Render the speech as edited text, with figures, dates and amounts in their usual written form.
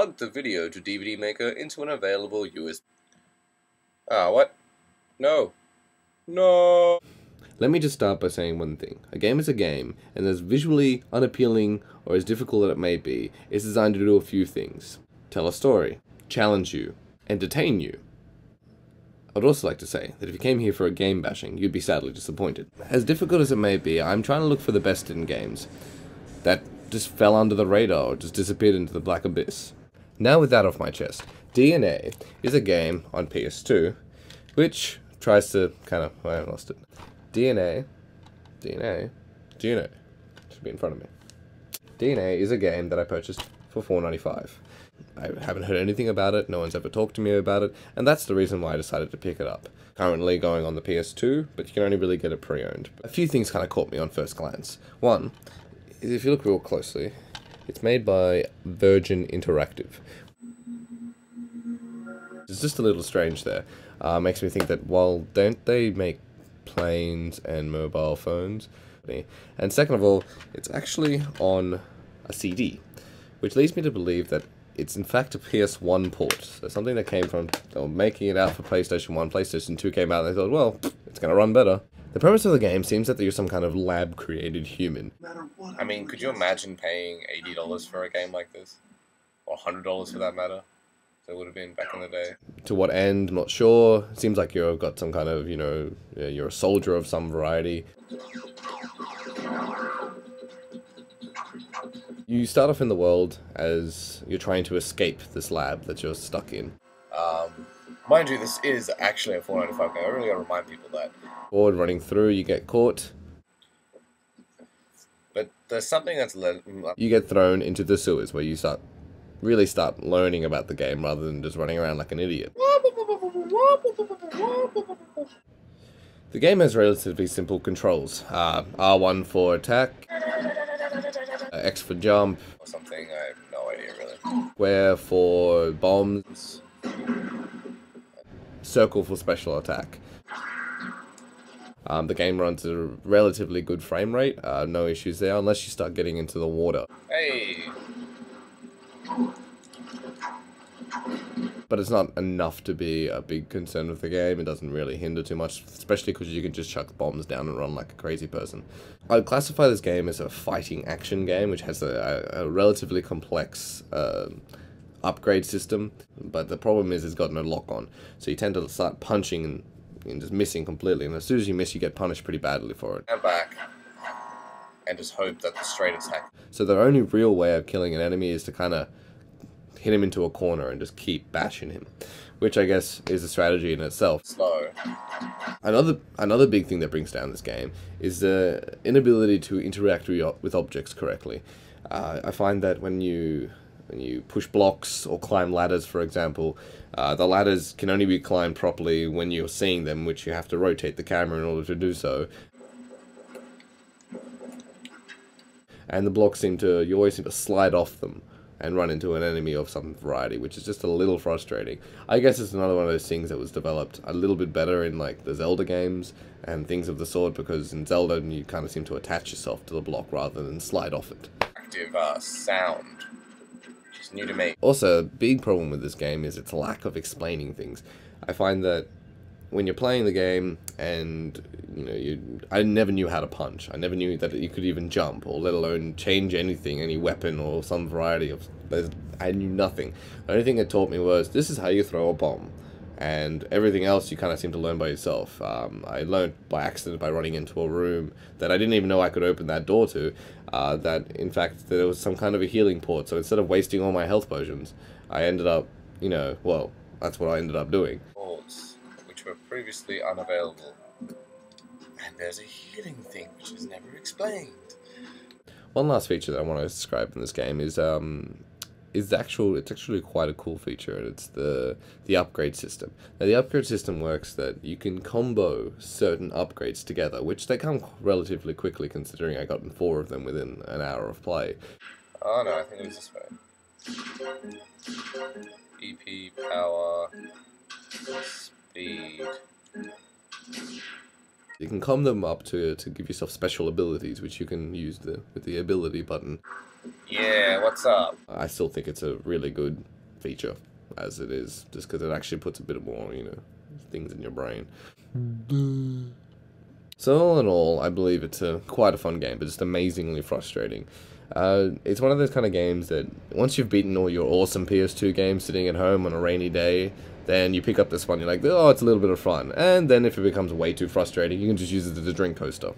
plug the video to DVD Maker into an available USB. What? No. No! Let me just start by saying one thing. A game is a game, and as visually unappealing or as difficult as it may be, it's designed to do a few things. Tell a story, challenge you, entertain you. I'd also like to say that if you came here for a game bashing, you'd be sadly disappointed. As difficult as it may be, I'm trying to look for the best in games that just fell under the radar or just disappeared into the black abyss. Now with that off my chest, DNA is a game on PS2 which tries to kind of... I lost it. DNA should be in front of me. DNA is a game that I purchased for $4.95. I haven't heard anything about it, no one's ever talked to me about it, and that's the reason why I decided to pick it up. Currently going on the PS2, but you can only really get it pre-owned. A few things kind of caught me on first glance. One, is if you look real closely, it's made by Virgin Interactive. It's just a little strange there. Makes me think that, well, don't they make planes and mobile phones? And second of all, it's actually on a CD, which leads me to believe that it's in fact a PS1 port. So something that came from, they were making it out for PlayStation 1, PlayStation 2 came out and they thought, well, it's gonna run better. The premise of the game seems that you're some kind of lab-created human. I mean, could you imagine paying $80 for a game like this? Or $100 for that matter? So it would have been back in the day. To what end, not sure. Seems like you've got some kind of, you're a soldier of some variety. You start off in the world as you're trying to escape this lab that you're stuck in. Mind you, this is actually a $4.95 game. I really gotta remind people that. Forward running through, you get caught. But there's something that's... You get thrown into the sewers where you really start learning about the game rather than just running around like an idiot. The game has relatively simple controls. R1 for attack, X for jump, or something, I have no idea really. Square for bombs, circle for special attack. The game runs at a relatively good frame rate, no issues there, unless you start getting into the water. Hey! But it's not enough to be a big concern with the game. It doesn't really hinder too much, especially because you can just chuck bombs down and run like a crazy person. I would classify this game as a fighting action game, which has a relatively complex upgrade system, but the problem is it's got no lock-on. So you tend to start punching and just missing completely, and as soon as you miss, you get punished pretty badly for it. And back, and just hope that the straight attack... So the only real way of killing an enemy is to kind of hit him into a corner and just keep bashing him, which I guess is a strategy in itself. Slow. Another big thing that brings down this game is the inability to interact with objects correctly. I find that when you push blocks or climb ladders, for example, the ladders can only be climbed properly when you're seeing them, which you have to rotate the camera in order to do so. And the blocks you always seem to slide off them and run into an enemy of some variety, which is just a little frustrating. I guess it's another one of those things that was developed a little bit better in like the Zelda games and things of the sort, because in Zelda you kind of seem to attach yourself to the block rather than slide off it. Active sound, which is new to me. Also, a big problem with this game is its lack of explaining things. I find that when you're playing the game and, I never knew how to punch. I never knew that you could even jump, or let alone change anything, any weapon or some variety of... I knew nothing. The only thing it taught me was, this is how you throw a bomb. And everything else you kind of seem to learn by yourself. I learned by accident by running into a room that I didn't even know I could open that door to, that in fact there was some kind of a healing port. So instead of wasting all my health potions, I ended up, well, that's what I ended up doing. Which were previously unavailable. And there's a healing thing which is never explained. One last feature that I want to describe in this game is it's actually quite a cool feature, and it's the upgrade system. Now the upgrade system works that you can combo certain upgrades together, which they come relatively quickly considering I got 4 of them within an hour of play. Oh no, I think it was this way. EP, power, speed. You can combo them up to give yourself special abilities, which you can use with the ability button. Yeah, what's up? I still think it's a really good feature as it is, just because it actually puts a bit more, things in your brain. So all in all, I believe it's quite a fun game, but just amazingly frustrating. It's one of those kind of games that once you've beaten all your awesome PS2 games sitting at home on a rainy day, then you pick up this one, you're like, oh, it's a little bit of fun. And then if it becomes way too frustrating, you can just use it as a drink coaster.